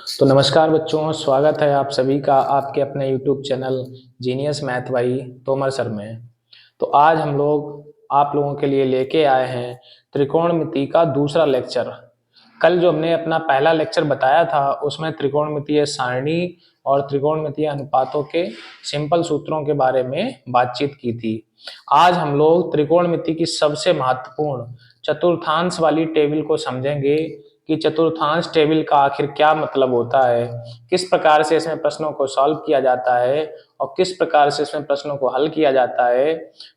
तो नमस्कार बच्चों, स्वागत है आप सभी का आपके अपने YouTube channel genius math by Tomar sir में। तो आज हम लोग आप लोगों के लिए लेके आए हैं त्रिकोणमिति का दूसरा लेक्चर। कल जो हमने अपना पहला लेक्चर बताया था उसमें त्रिकोणमितीय सारणी और त्रिकोणमितीय अनुपातों के सिंपल सूत्रों के बारे में बातचीत की थी। आज हम लोग त्रिकोणमिति की सबसे महत्वपूर्ण चतुर्थांश वाली टेबल को समझेंगे कि चतुर्थांश टेबल का आखिर क्या मतलब होता है, किस प्रकार से इसमें प्रश्नों को सॉल्व किया जाता है और किस प्रकार से इसमें प्रश्नों को हल किया जाता है,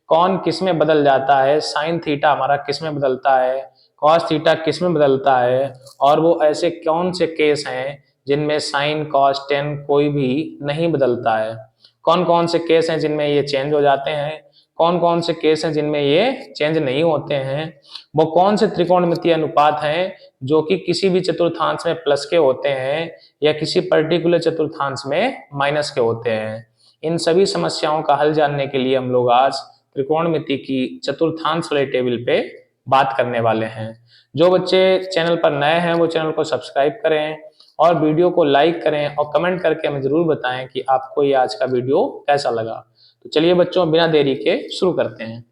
कौन किस में बदल जाता है, साइन थीटा हमारा किस में बदलता है, कॉस थीटा किस में बदलता है, और वो ऐसे कौन से केस हैं जिनमें साइन कॉस टेन कोई भी नहीं बदलता है, कौन कौन से केस हैं जिनमें ये चेंज हो जाते हैं, कौन कौन से केस हैं जिनमें ये चेंज नहीं होते हैं, वो कौन से त्रिकोणमितीय अनुपात हैं जो कि किसी भी चतुर्थांश में प्लस के होते हैं या किसी पर्टिकुलर चतुर्थांश में माइनस के होते हैं। इन सभी समस्याओं का हल जानने के लिए हम लोग आज त्रिकोणमिति की चतुर्थांश वाले टेबल पे बात करने वाले हैं। जो बच्चे चैनल पर नए हैं वो चैनल को सब्सक्राइब करें और वीडियो को लाइक करें और कमेंट करके हमें जरूर बताएं कि आपको ये आज का वीडियो कैसा लगा। तो चलिए बच्चों, बिना देरी के शुरू करते हैं।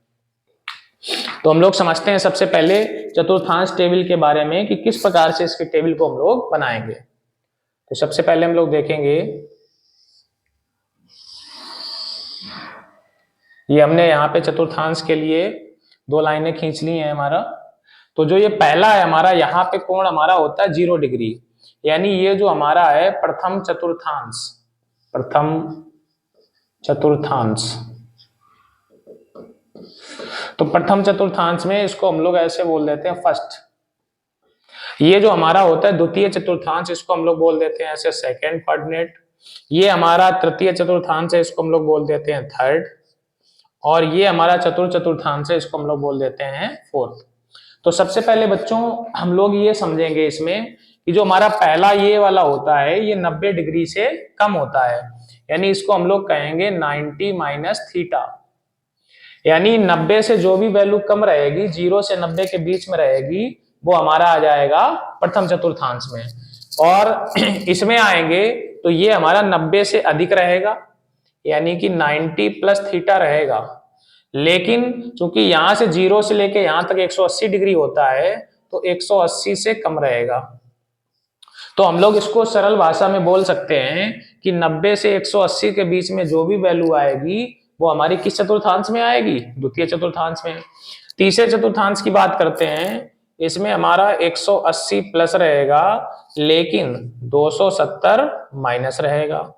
तो हम लोग समझते हैं सबसे पहले चतुर्थांश टेबल के बारे में कि किस प्रकार से इसके टेबल को हम लोग बनाएंगे। तो सबसे पहले हम लोग देखेंगे, ये हमने यहाँ पे चतुर्थांश के लिए दो लाइनें खींच ली हैं हमारा। तो जो ये पहला है हमारा, यहाँ पे कोण हमारा होता है 0 डिग्री, यानी ये जो हमारा है प्रथम चतुर्थांश, प्रथम चतुर्थांश। तो प्रथम चतुर्थांश में इसको हम लोग ऐसे बोल देते हैं फर्स्ट। ये जो हमारा होता है द्वितीय चतुर्थांश, इसको हम लोग बोल देते हैं ऐसे सेकंड कोऑर्डिनेट। ये हमारा तृतीय चतुर्थांश है, इसको हम लोग बोल देते हैं थर्ड। और ये हमारा चतुर्थ चतुर्थांश है, इसको हम लोग बोल देते हैं फोर्थ। तो सबसे पहले बच्चों हम लोग ये समझेंगे इसमें कि जो हमारा पहला ये वाला होता है ये 90 डिग्री से कम होता है, यानी इसको हम लोग कहेंगे 90 माइनस थीटा। यानी 90 से जो भी वैल्यू कम रहेगी, 0 से 90 के बीच में रहेगी, वो हमारा आ जाएगा प्रथम चतुर्थांश में। और इसमें आएंगे तो ये हमारा 90 से अधिक रहेगा, यानी कि 90 प्लस थीटा रहेगा। लेकिन चूंकि यहां से 0 से लेके यहां तक 180 डिग्री होता है तो 180 से कम रहेगा। तो हम लोग इसको सरल भाषा में बोल सकते हैं कि 90 से 180 के बीच में जो भी वैल्यू आएगी वो हमारी किस चतुर्थांश में आएगी? द्वितीय चतुर्थांश में। तीसरे चतुर्थांश की बात करते हैं, इसमें हमारा 180 प्लस रहेगा लेकिन 270 माइनस रहेगा,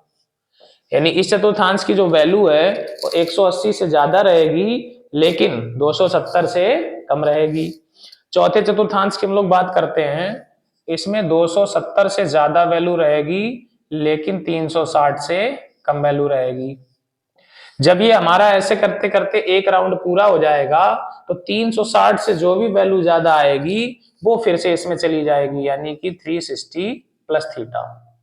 यानी इस चतुर्थांश की जो वैल्यू है वो 180 से ज्यादा रहेगी लेकिन 270 से कम रहेगी। चौथे चतुर्थांश की हम लोग बात करते हैं, इसमें 270 से ज्यादा वैल्यू रहेगी लेकिन 360 से कम वैल्यू रहेगी। जब ये हमारा ऐसे करते करते एक राउंड पूरा हो जाएगा तो 360 से जो भी वैल्यू ज्यादा आएगी वो फिर से इसमें चली जाएगी, यानी कि 360 प्लस थीटा,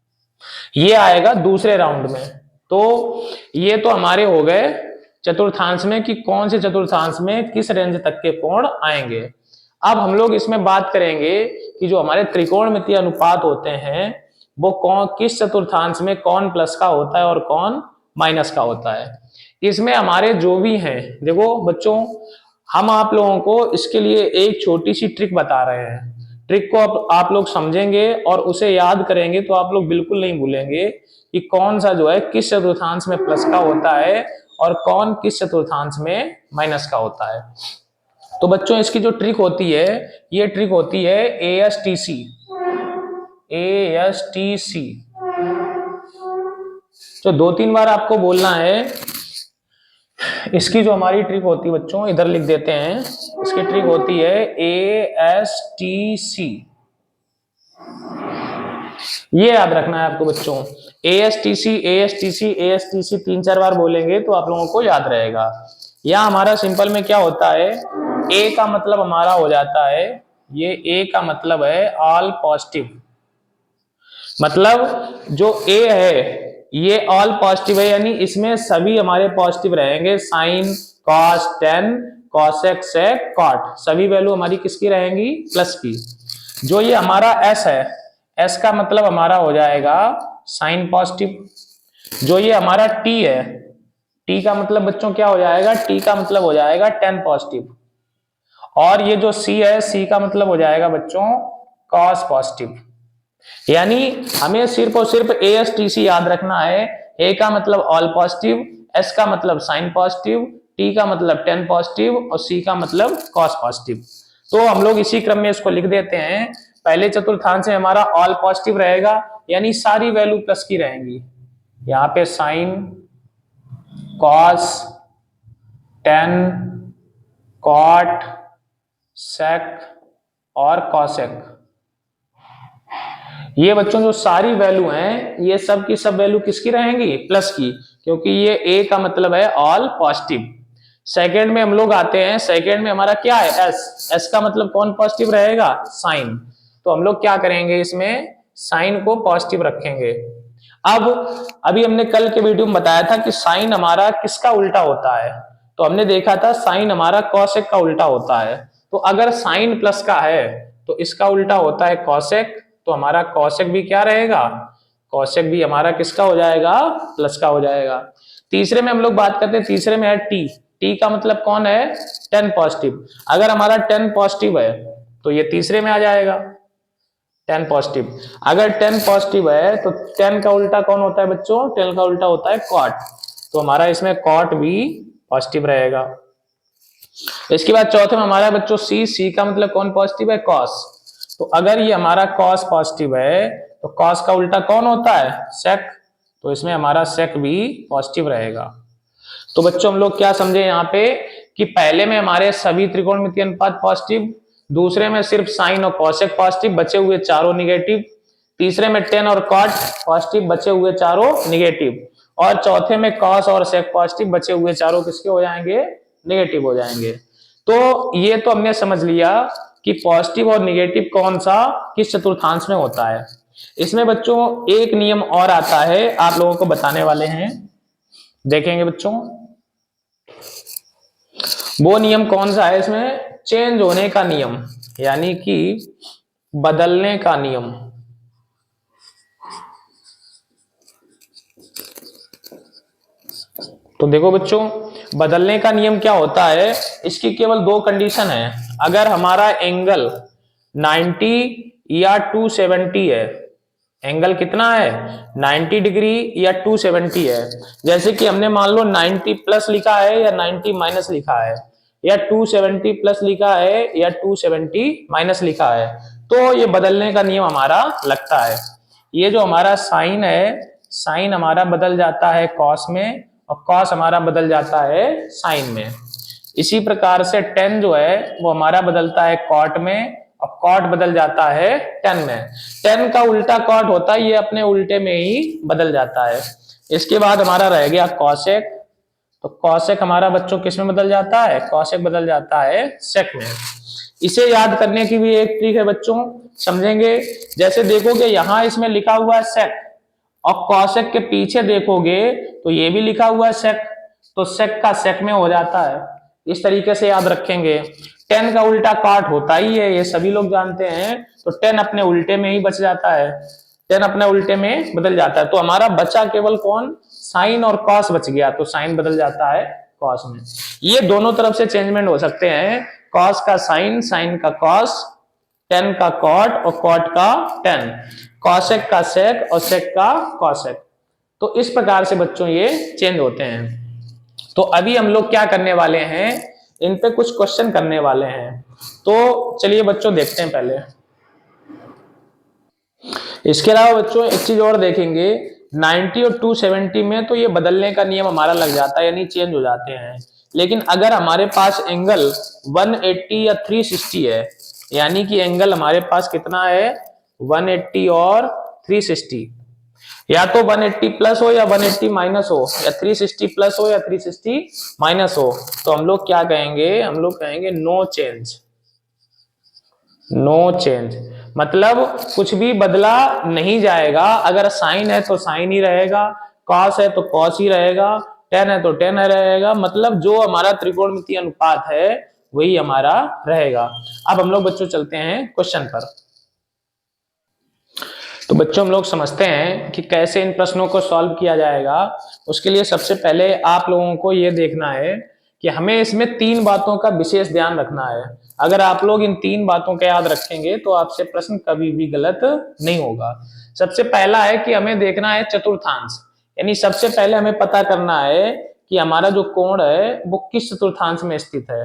ये आएगा दूसरे राउंड में। तो ये तो हमारे हो गए चतुर्थांश में कि कौन से चतुर्थांश में किस रेंज तक के कोण आएंगे। अब हम लोग इसमें बात करेंगे कि जो हमारे त्रिकोणमितीय अनुपात होते हैं वो कौन किस चतुर्थांश में कौन प्लस का होता है और कौन माइनस का होता है। इसमें हमारे जो भी हैं, देखो बच्चों, हम आप लोगों को इसके लिए एक छोटी सी ट्रिक बता रहे हैं। ट्रिक को आप लोग समझेंगे और उसे याद करेंगे तो आप लोग बिल्कुल नहीं भूलेंगे कि कौन सा जो है किस चतुर्थांश में प्लस का होता है और कौन किस चतुर्थांश में माइनस का होता है। तो बच्चों इसकी जो ट्रिक होती है, ये ट्रिक होती है ASTC। ASTC जो 2-3 बार आपको बोलना है। इसकी जो हमारी ट्रिक होती है बच्चों, इधर लिख देते हैं, इसकी ट्रिक होती है ASTC। ये याद रखना है आपको बच्चों, ASTC ASTC ASTC 3-4 बार बोलेंगे तो आप लोगों को याद रहेगा। या हमारा सिंपल में क्या होता है, A का मतलब हमारा हो जाता है, ये A का मतलब है ऑल पॉजिटिव, मतलब जो A है ये ऑल पॉजिटिव है, यानी इसमें सभी हमारे पॉजिटिव रहेंगे। Sin cos tan cosec sec cot, सभी वैल्यू हमारी किसकी रहेंगी? प्लस की। जो ये हमारा S है, एस का मतलब हमारा हो जाएगा साइन पॉजिटिव। जो ये हमारा टी है, टी का मतलब बच्चों क्या हो जाएगा, टी का मतलब हो जाएगा टेन पॉजिटिव। और ये जो सी है, सी का मतलब हो जाएगा बच्चों कॉस पॉजिटिव। यानी हमें सिर्फ और सिर्फ ASTC याद रखना है। ए का मतलब ऑल पॉजिटिव, एस का मतलब साइन पॉजिटिव, टी का मतलब टेन पॉजिटिव और सी का मतलब कॉस पॉजिटिव। तो हम लोग इसी क्रम में इसको लिख देते हैं। पहले चतुर्थांश में हमारा ऑल पॉजिटिव रहेगा, यानी सारी वैल्यू प्लस की रहेंगी। यहाँ पे साइन, कॉस, टेन, कॉट, सेक और कॉसेक, ये बच्चों जो सारी वैल्यू हैं, ये सब की सब वैल्यू किसकी रहेंगी, प्लस की, क्योंकि ये ए का मतलब है ऑल पॉजिटिव। सेकंड में हम लोग आते हैं, सेकंड में हमारा क्या है, एस, एस का मतलब कौन पॉजिटिव रहेगा, साइन। तो हम लोग क्या करेंगे, इसमें साइन को पॉजिटिव रखेंगे। अब अभी हमने कल के वीडियो में बताया था कि साइन हमारा किसका उल्टा होता है, तो हमने देखा था साइन हमारा कॉसेक का उल्टा होता है। तो अगर साइन प्लस का है तो इसका उल्टा होता है कॉसेक, तो हमारा कॉसेक भी क्या रहेगा, कॉसेक भी हमारा किसका हो जाएगा, प्लस का हो जाएगा। तीसरे में हम लोग बात करते हैं, तीसरे में है टी, टी का मतलब कौन है, टेन पॉजिटिव। अगर हमारा टेन पॉजिटिव है तो ये तीसरे में आ जाएगा, टेन पॉजिटिव। अगर टेन पॉजिटिव है तो टेन का उल्टा कौन होता है बच्चों, टेन का उल्टा होता है कॉट, तो हमारा इसमें कॉट भी पॉजिटिव रहेगा। इसके बाद चौथे में हमारा बच्चों सी, सी का मतलब कौन पॉजिटिव है, कॉस। तो अगर ये हमारा कॉस पॉजिटिव है तो कॉस का उल्टा कौन होता है, सेक, तो इसमें हमारा सेक भी पॉजिटिव रहेगा। तो बच्चों हम लोग क्या समझे यहाँ पे कि पहले में हमारे सभी त्रिकोणमितीय अनुपात पॉजिटिव, दूसरे में सिर्फ साइन और कॉसेक पॉजिटिव, बचे हुए चारों निगेटिव, तीसरे में टेन और कॉट पॉजिटिव, बचे हुए चारों निगेटिव, और चौथे में कॉस और सेक पॉजिटिव, बचे हुए चारों किसके हो जाएंगे, नेगेटिव हो जाएंगे। तो ये तो हमने समझ लिया कि पॉजिटिव और निगेटिव कौन सा किस चतुर्थांश में होता है। इसमें बच्चों एक नियम और आता है, आप लोगों को बताने वाले हैं, देखेंगे बच्चों वो नियम कौन सा है। इसमें चेंज होने का नियम, यानी कि बदलने का नियम। तो देखो बच्चों, बदलने का नियम क्या होता है, इसकी केवल दो कंडीशन है। अगर हमारा एंगल 90 या 270 है, एंगल कितना है 90 डिग्री या 270 है, जैसे कि हमने मान लो 90 प्लस लिखा है या 90 माइनस लिखा है, या 270 प्लस लिखा है या 270 माइनस लिखा है, तो ये बदलने का नियम हमारा लगता है। ये जो हमारा साइन है, साइन हमारा बदल जाता है कॉस में, और कॉस हमारा बदल जाता है साइन में। इसी प्रकार से टेन जो है वो हमारा बदलता है कॉट में, और कॉट बदल जाता है टेन में। टेन का उल्टा कॉट होता है, ये अपने उल्टे में ही बदल जाता है। इसके बाद हमारा रह गया कॉसेक, तो कॉसेक हमारा बच्चों किस में बदल जाता है, कॉसेक बदल जाता है सेक में। इसे याद करने की भी एक ट्रिक है बच्चों, समझेंगे। जैसे देखोगे यहां इसमें लिखा हुआ है सेक, और कॉसेक के पीछे देखोगे तो ये भी लिखा हुआ है सेक, तो सेक का सेक में हो जाता है। इस तरीके से याद रखेंगे। टेन का उल्टा कॉट होता ही है, ये सभी लोग जानते हैं, तो टेन अपने उल्टे में ही बच जाता है, टेन अपने उल्टे में बदल जाता है। तो हमारा बचा केवल कौन, साइन और कॉस बच गया, तो साइन बदल जाता है कॉस में। ये दोनों तरफ से चेंजमेंट हो सकते हैं, कॉस का साइन, साइन का कॉस, टेन का कॉट और कॉट का टेन, कॉसेक का सेक और सेक का कॉसेक। तो इस प्रकार से बच्चों ये चेंज होते हैं। तो अभी हम लोग क्या करने वाले हैं, इन पे कुछ क्वेश्चन करने वाले हैं। तो चलिए बच्चों देखते हैं पहले। इसके अलावा बच्चों एक चीज और देखेंगे, 90 और 270 में तो ये बदलने का नियम हमारा लग जाता है, यानी चेंज हो जाते हैं। लेकिन अगर हमारे पास एंगल 180 या 360 है, यानी कि एंगल हमारे पास कितना है 180 और 360, या तो 180 प्लस हो या 180 माइनस हो, या 360 प्लस हो या 360 माइनस हो, तो हम लोग क्या कहेंगे, हम लोग कहेंगे नो चेंज। नो चेंज मतलब कुछ भी बदला नहीं जाएगा। अगर साइन है तो साइन ही रहेगा, कॉस है तो कॉस ही रहेगा, टेन है तो टेन ही रहेगा, मतलब जो हमारा त्रिकोणमितीय अनुपात है वही हमारा रहेगा। अब हम लोग बच्चों चलते हैं क्वेश्चन पर। तो बच्चों हम लोग समझते हैं कि कैसे इन प्रश्नों को सॉल्व किया जाएगा। उसके लिए सबसे पहले आप लोगों को ये देखना है कि हमें इसमें 3 बातों का विशेष ध्यान रखना है। अगर आप लोग इन 3 बातों को याद रखेंगे तो आपसे प्रश्न कभी भी गलत नहीं होगा। सबसे पहला है कि हमें देखना है चतुर्थांश, यानी सबसे पहले हमें पता करना है कि हमारा जो कोण है वो किस चतुर्थांश में स्थित है।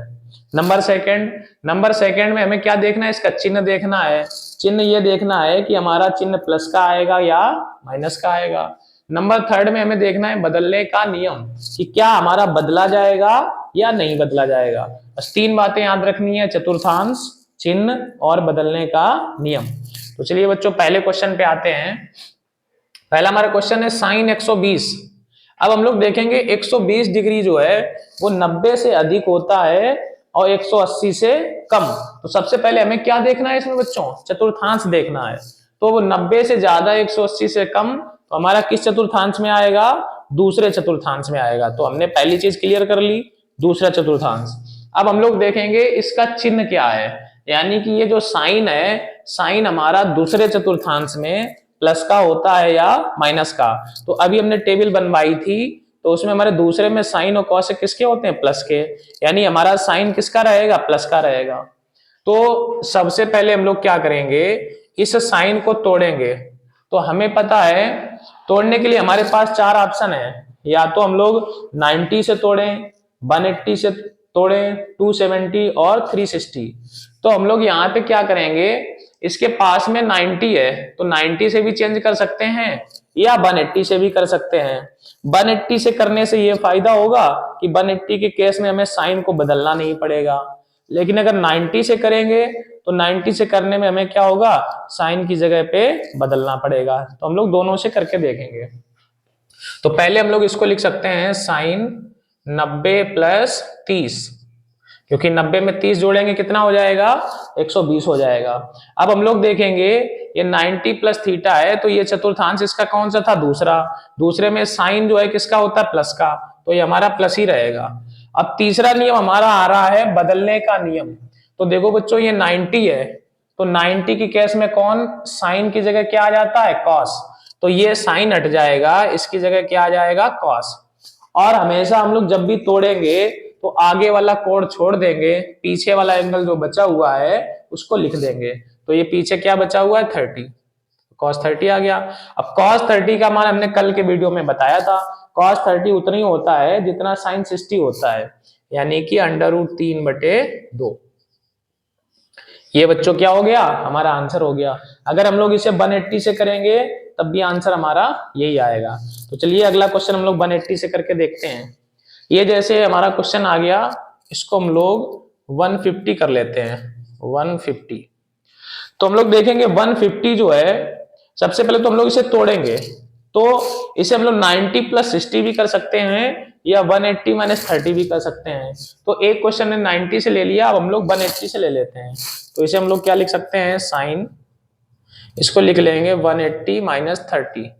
नंबर सेकंड में हमें क्या देखना है, इसका चिन्ह देखना है। चिन्ह ये देखना है कि हमारा चिन्ह प्लस का आएगा या माइनस का आएगा। नंबर थर्ड में हमें देखना है बदलने का नियम, कि क्या हमारा बदला जाएगा या नहीं बदला जाएगा। बस 3 बातें याद रखनी है, चतुर्थांश, चिन्ह और बदलने का नियम। तो चलिए बच्चों पहले क्वेश्चन पे आते हैं। पहला हमारा क्वेश्चन है साइन 120। अब हम लोग देखेंगे 120 डिग्री जो है वो 90 से अधिक होता है और 180 से कम। तो सबसे पहले हमें क्या देखना है इसमें बच्चों, चतुर्थांश देखना है। तो वो 90 से ज्यादा 180 से कम, तो हमारा किस चतुर्थांश में आएगा, दूसरे चतुर्थांश में आएगा। तो हमने पहली चीज क्लियर कर ली, दूसरा चतुर्थांश। अब हम लोग देखेंगे इसका चिन्ह क्या है, यानी कि ये जो साइन है, साइन हमारा दूसरे चतुर्थांश में प्लस का होता है या माइनस का। तो अभी हमने टेबल बनवाई थी, तो उसमें हमारे दूसरे में साइन और कॉस किसके होते हैं, प्लस के, यानी हमारा साइन किसका रहेगा, प्लस का रहेगा। तो सबसे पहले हम लोग क्या करेंगे, इस साइन को तोड़ेंगे। तो हमें पता है तोड़ने के लिए हमारे पास 4 ऑप्शन है, या तो हम लोग 90 से तोड़ें, 180 से तोड़ें, 270 और 360। तो हम लोग यहाँ पे क्या करेंगे, इसके पास में 90 है तो 90 से भी चेंज कर सकते हैं या 180 से भी कर सकते हैं। 180 से करने से ये फायदा होगा कि 180 के केस में हमें साइन को बदलना नहीं पड़ेगा। लेकिन अगर 90 से करेंगे तो 90 से करने में हमें क्या होगा, साइन की जगह पे बदलना पड़ेगा। तो हम लोग दोनों से करके देखेंगे। तो पहले हम लोग इसको लिख सकते हैं साइन 90 प्लस 30, क्योंकि 90 में 30 जोड़ेंगे कितना हो जाएगा, 120 हो जाएगा। अब हम लोग देखेंगे ये 90 प्लस थीटा है, तो ये चतुर्थांश इसका कौन सा था, दूसरा। दूसरे में साइन जो है किसका होता है, प्लस का, तो ये हमारा प्लस ही रहेगा। अब तीसरा नियम हमारा आ रहा है बदलने का नियम। तो देखो बच्चों ये 90 है, तो 90 की केस में कौन, साइन की जगह क्या आ जाता है, कॉस। तो ये साइन हट जाएगा, इसकी जगह क्या आ जाएगा, कॉस। और हमेशा हम लोग जब भी तोड़ेंगे तो आगे वाला कोण छोड़ देंगे, पीछे वाला एंगल जो बचा हुआ है उसको लिख देंगे। तो ये पीछे क्या बचा हुआ है, 30, cos 30 आ गया। अब cos 30 का मान हमने कल के वीडियो में बताया था, cos 30 उतना ही होता है जितना sin 60 होता है, यानी कि √3/2। ये बच्चों क्या हो गया, हमारा आंसर हो गया। अगर हम लोग इसे 180 से करेंगे तब भी आंसर हमारा यही आएगा। तो चलिए अगला क्वेश्चन हम लोग 180 से करके देखते हैं। ये जैसे हमारा क्वेश्चन आ गया, इसको हम लोग 150 कर लेते हैं, 150। तो हम लोग देखेंगे 150 जो है, सबसे पहले तो हम लोग इसे तोड़ेंगे। तो इसे हम लोग 90 प्लस 60 भी कर सकते हैं या 180 माइनस 30 भी कर सकते हैं। तो एक क्वेश्चन ने 90 से ले लिया, अब हम लोग 180 से ले लेते हैं। तो इसे हम लोग क्या लिख सकते हैं, साइन, इसको लिख लेंगे 180 माइनस 30,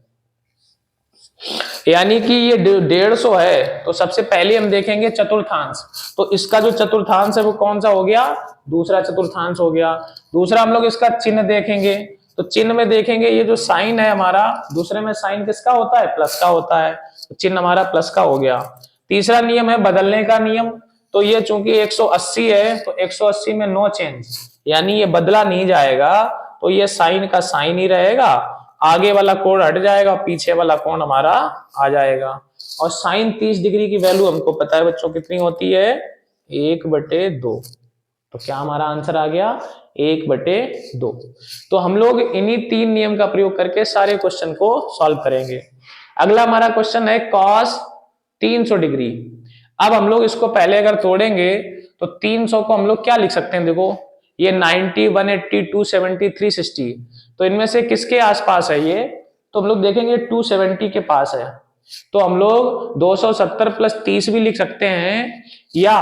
यानी कि ये 150 है। तो सबसे पहले हम देखेंगे चतुर्थांश, तो इसका जो चतुर्थांश है वो कौन सा हो गया, दूसरा चतुर्थांश हो गया। दूसरा हम लोग इसका चिन्ह देखेंगे, तो चिन्ह में देखेंगे ये जो साइन है हमारा, दूसरे में साइन किसका होता है, प्लस का होता है, तो चिन्ह हमारा प्लस का हो गया। तीसरा नियम है बदलने का नियम। तो ये चूंकि 180 है तो 180 में नो चेंज, यानी ये बदला नहीं जाएगा, तो ये साइन का साइन ही रहेगा, आगे वाला कोण हट जाएगा, पीछे वाला कोण हमारा आ जाएगा। और साइन 30 डिग्री की वैल्यू हमको पता है बच्चों कितनी होती है, 1/2। तो क्या हमारा आंसर आ गया, 1/2। तो हम लोग इन्हीं 3 नियम का प्रयोग करके सारे क्वेश्चन को सॉल्व करेंगे। अगला हमारा क्वेश्चन है cos 300 डिग्री। अब हम लोग इसको पहले अगर तोड़ेंगे तो 300 को हम लोग क्या लिख सकते हैं, देखो ये 90, 180, 270, 360, तो इनमें से किसके आसपास है ये, तो हम लोग देखेंगे 270 के पास है। तो हम लोग 270 प्लस 30 भी लिख सकते हैं या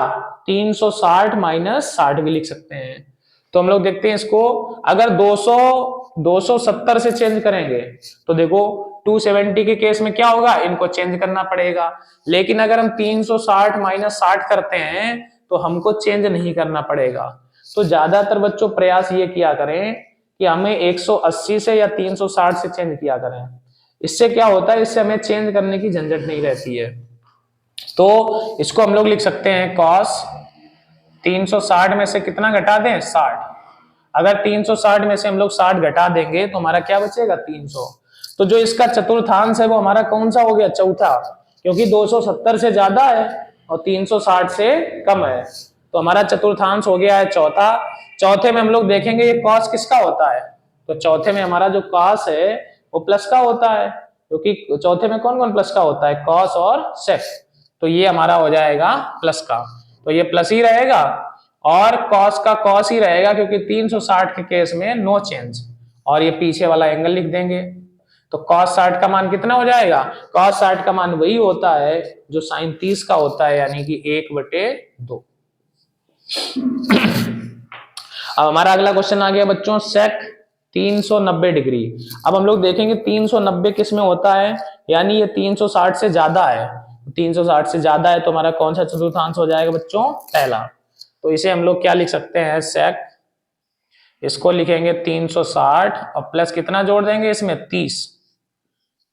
360 माइनस 60 भी लिख सकते हैं। तो हम लोग देखते हैं इसको, अगर 270 से चेंज करेंगे तो देखो 270 के केस में क्या होगा, इनको चेंज करना पड़ेगा। लेकिन अगर हम 360 माइनस 60 करते हैं तो हमको चेंज नहीं करना पड़ेगा। तो ज्यादातर बच्चों प्रयास ये किया करें कि हमें 180 से या 360 से चेंज किया करें। इससे क्या होता है, इससे हमें चेंज करने की झंझट नहीं रहती है। तो इसको हम लोग लिख सकते हैं cos 360 में से कितना घटा दें, 60। अगर 360 में से हम लोग 60 घटा देंगे तो हमारा क्या बचेगा, 300। तो जो इसका चतुर्थांश है वो हमारा कौन सा हो गया, चौथा, क्योंकि 270 से ज्यादा है और 360 से कम है। तो हमारा चतुर्थांश हो गया है चौथा। चौथे में हम लोग देखेंगे ये cos किसका होता है, तो चौथे में हमारा जो cos है वो प्लस का होता है, क्योंकि चौथे में कौन कौन प्लस का होता है, cos और sec। तो ये हमारा हो जाएगा प्लस का, तो ये प्लस ही रहेगा और cos का cos ही रहेगा, क्योंकि 360 के केस में नो चेंज। और ये पीछे वाला एंगल लिख देंगे। तो cos 60 का मान कितना हो जाएगा, cos 60 का मान वही होता है जो sin 30 का होता है, यानी कि 1/2। अब हमारा अगला क्वेश्चन आ गया बच्चों, sec 390 डिग्री। अब हम लोग देखेंगे 390 किस में होता है, यानी ये 360 से ज्यादा है। 360 से ज्यादा है तो हमारा कौन सा चतुर्थांश हो जाएगा बच्चों, पहला। तो इसे हम लोग क्या लिख सकते हैं, sec, इसको लिखेंगे 360 और प्लस कितना जोड़ देंगे इसमें, 30।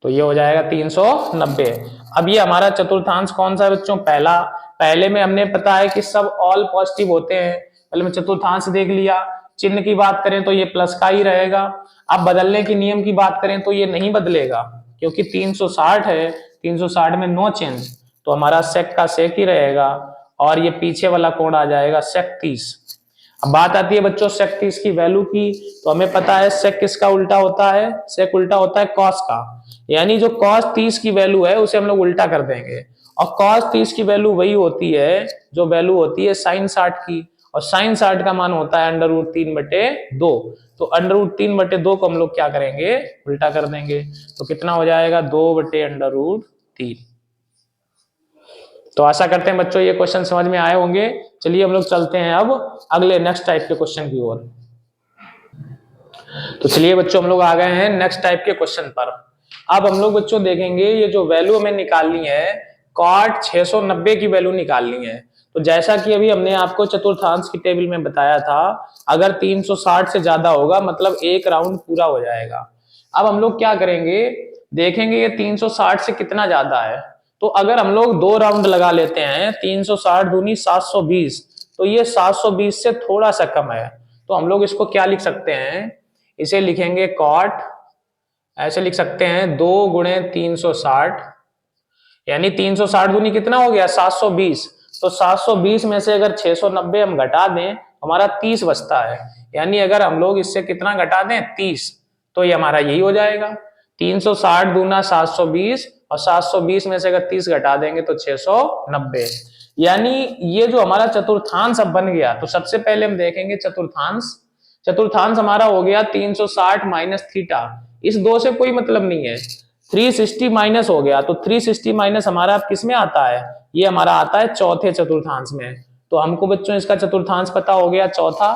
तो ये हो जाएगा 390। अब ये हमारा चतुर्थांश कौन सा है बच्चों, पहला। पहले में हमने पता है कि सब ऑल पॉजिटिव होते हैं, पहले में चतुर्थांश देख लिया। चिन्ह की बात करें तो ये प्लस का ही रहेगा। अब बदलने के नियम की बात करें तो ये नहीं बदलेगा, क्योंकि 360 है, 360 में नो चेंज, तो हमारा सेक का सेक ही रहेगा। और ये पीछे वाला कोण आ जाएगा सेक 30। अब बात आती है बच्चों सेक 30 की वैल्यू की, तो हमें पता है सेक किसका उल्टा होता है, सेक उल्टा होता है कॉस का। यानी जो कॉस 30 की वैल्यू है उसे हम लोग उल्टा कर देंगे, और कॉस 30 की वैल्यू वही होती है जो वैल्यू होती है साइन 60 की, और साइन 60 का मान होता है √3/2। तो √3/2 को हम लोग क्या करेंगे, उल्टा कर देंगे। तो कितना हो जाएगा, 2/√3। तो आशा करते हैं बच्चों ये क्वेश्चन समझ में आए होंगे। चलिए हम लोग चलते हैं अब अगले नेक्स्ट टाइप के क्वेश्चन की ओर। तो चलिए बच्चों हम लोग आ गए हैं नेक्स्ट टाइप के क्वेश्चन पर। अब हम लोग बच्चों देखेंगे ये जो वैल्यू हमें निकालनी है, cot 690 की वैल्यू निकालनी है। तो जैसा कि अभी हमने आपको चतुर्थांश की टेबल में बताया था, अगर 360 से ज्यादा होगा मतलब एक राउंड पूरा हो जाएगा। अब हम लोग क्या करेंगे, देखेंगे ये 360 से कितना ज्यादा है। तो अगर हम लोग 2 राउंड लगा लेते हैं, 360 दूनी 720, तो ये 720 से थोड़ा सा कम है। तो हम लोग इसको क्या लिख सकते हैं, इसे लिखेंगे cot, ऐसे लिख सकते हैं 2 × 360, यानी 360 दूनी कितना हो गया, 720। तो 720 में से अगर 690 हम घटा दें, हमारा 30 बचता है। यानी अगर हम लोग इससे कितना घटा दें, 30, तो ये हमारा यही हो जाएगा। 360 दूना 720, और 720 में से अगर 30 घटा देंगे तो 690। यानी ये जो हमारा चतुर्थांश अब बन गया, तो सबसे पहले हम देखेंगे चतुर्थांश। चतुर्थांश हमारा हो गया 360 माइनस थीटा। इस 2 से कोई मतलब नहीं है, 360 माइनस हो गया, तो 360 माइनस हमारा किस में आता है, ये हमारा आता है चौथे चतुर्थांश में। तो हमको बच्चों इसका चतुर्थांश पता हो गया, चौथा।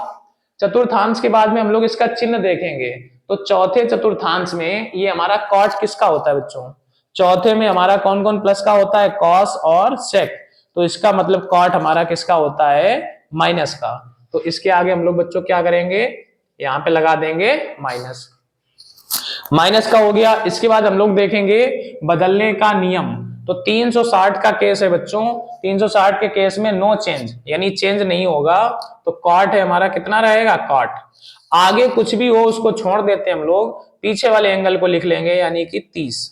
चतुर्थांश के बाद में हम लोग इसका चिन्ह देखेंगे। तो चौथे चतुर्थांश में ये हमारा cot किसका होता है बच्चों, चौथे में हमारा कौन कौन प्लस का होता है, cos और sec। तो इसका मतलब cot हमारा किसका होता है, माइनस का। तो इसके आगे हम लोग बच्चों क्या करेंगे, यहां पे लगा देंगे माइनस। माइनस का हो गया। इसके बाद हम लोग देखेंगे बदलने का नियम। तो 360 का केस है बच्चों, 360 के केस में नो चेंज, यानी चेंज नहीं होगा। तो cot है हमारा कितना रहेगा, cot। आगे कुछ भी हो उसको छोड़ देते हैं हम लोग, पीछे वाले एंगल को लिख लेंगे, यानी कि 30।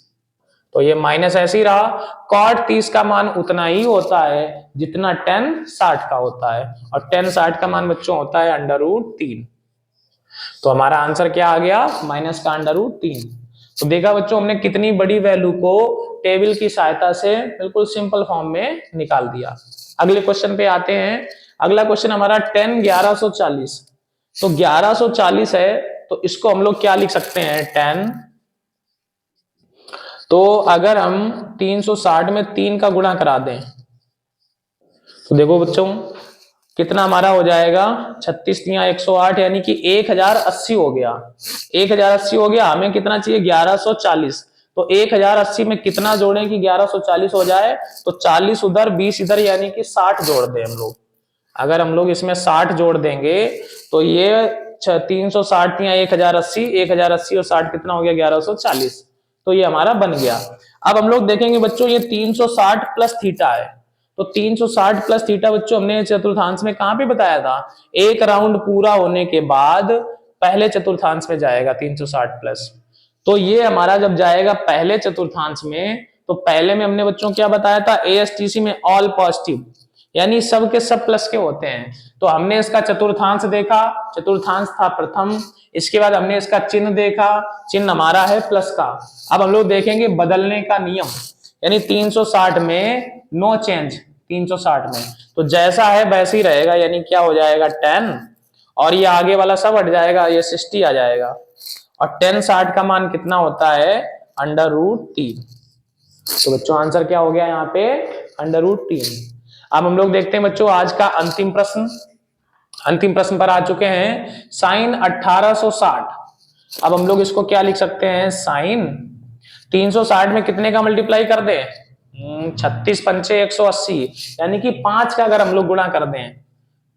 तो ये माइनस ऐसे ही रहा। cot 30 का मान उतना ही होता है जितना tan 60 का होता है, और tan 60 का मान बच्चों होता है √3। तो हमारा आंसर क्या आ गया, माइनस का √3। तो देखा बच्चों हमने कितनी बड़ी वैल्यू को टेबल की सहायता से बिल्कुल सिंपल फॉर्म में निकाल दिया। अगले क्वेश्चन पे आते हैं। अगला क्वेश्चन हमारा tan 1140। तो 1140 है, तो इसको हम लोग क्या लिख सकते हैं, tan। तो अगर हम 360 में 3 का गुणा करा दें, तो देखो बच्चों कितना हमारा हो जाएगा, 36 × 108, यानी कि 1080 हो गया। 1080 हो गया, हमें कितना चाहिए, 1140। तो 1080 में कितना जोड़ें कि 1140 हो जाए, तो 40 उधर 20 इधर, यानी कि 60 जोड़ दें हम लोग। अगर हम लोग इसमें 60 जोड़ देंगे तो ये 360 या 1080, 1080 और 60 कितना हो गया 1140। तो ये हमारा बन गया। अब हम लोग देखेंगे बच्चों ये 360 प्लस थीटा है, तो 360 प्लस थीटा बच्चों हमने चतुर्थांश में कहां पे बताया था, एक राउंड पूरा होने के बाद पहले चतुर्थांश में जाएगा 360 प्लस। तो ये हमारा जब जाएगा पहले चतुर्थांश में, तो पहले में हमने बच्चों क्या बताया था, एएसटीसी में ऑल पॉजिटिव, यानी सब के सब प्लस के होते हैं। तो हमने इसका चतुर्थांश देखा, चतुर्थांश था प्रथम, इसके बाद हमने इसका चिन्ह देखा, चिन्ह हमारा है प्लस का। अब हम लोग देखेंगे बदलने का नियम, यानी 360 में नो चेंज, 360 में तो जैसा है वैसे ही रहेगा, यानी क्या हो जाएगा 10, और ये आगे वाला सब हट जाएगा, ये 60 आ जाएगा। और 10 60 का मान कितना होता है, √3। तो बच्चों आंसर क्या हो गया यहाँ पे, √3। अब हम लोग देखते हैं बच्चों आज का अंतिम प्रश्न। अंतिम प्रश्न पर आ चुके हैं, साइन 1860। अब हम लोग इसको क्या लिख सकते हैं, साइन 360 में कितने का मल्टीप्लाई कर दें, 36 पंचे 180, यानी कि 5 का अगर हम लोग गुणा कर दें,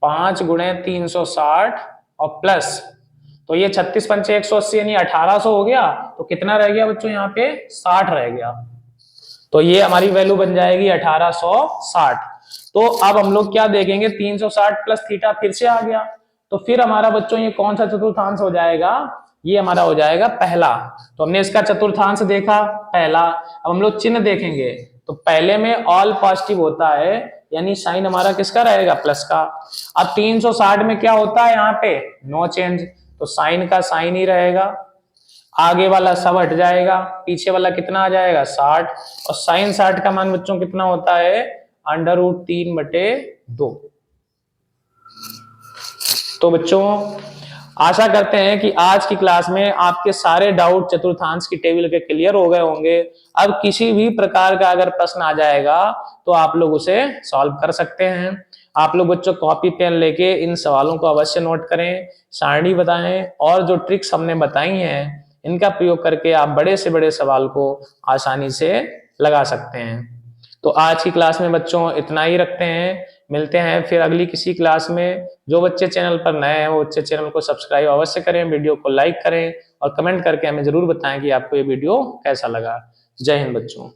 5 गुणे 360 और प्लस, तो ये 36 पंचे 180 यानी 1800 हो गया। तो कितना रह गया बच्चों यहाँ पे, 60 रह गया। तो ये हमारी वैल्यू बन जाएगी 1860। तो अब हम लोग क्या देखेंगे, 360 प्लस थीटा फिर से आ गया, तो फिर हमारा बच्चों ये कौन सा चतुर्थांश हो जाएगा, ये हमारा हो जाएगा पहला। तो हमने इसका चतुर्थांश देखा पहला। अब हम लोग चिन्ह देखेंगे, तो पहले में ऑल पॉजिटिव होता है, यानी साइन हमारा किसका रहेगा, प्लस का। अब 360 में क्या होता है यहाँ पे, नो चेंज, तो साइन का साइन ही रहेगा, आगे वाला सब हट जाएगा, पीछे वाला कितना आ जाएगा 60, और साइन 60 का मान बच्चों कितना होता है, √3/2। तो बच्चों आशा करते हैं कि आज की क्लास में आपके सारे डाउट चतुर्थांश की टेबल के क्लियर हो गए होंगे। अब किसी भी प्रकार का अगर प्रश्न आ जाएगा तो आप लोग उसे सॉल्व कर सकते हैं। आप लोग बच्चों कॉपी पेन लेके इन सवालों को अवश्य नोट करें, सारणी बताएं, और जो ट्रिक्स हमने बताई हैं इनका प्रयोग करके आप बड़े से बड़े सवाल को आसानी से लगा सकते हैं। तो आज की क्लास में बच्चों इतना ही रखते हैं, मिलते हैं फिर अगली किसी क्लास में। जो बच्चे चैनल पर नए हैं वो बच्चे चैनल को सब्सक्राइब अवश्य करें, वीडियो को लाइक करें और कमेंट करके हमें जरूर बताएं कि आपको ये वीडियो कैसा लगा। जय हिंद बच्चों।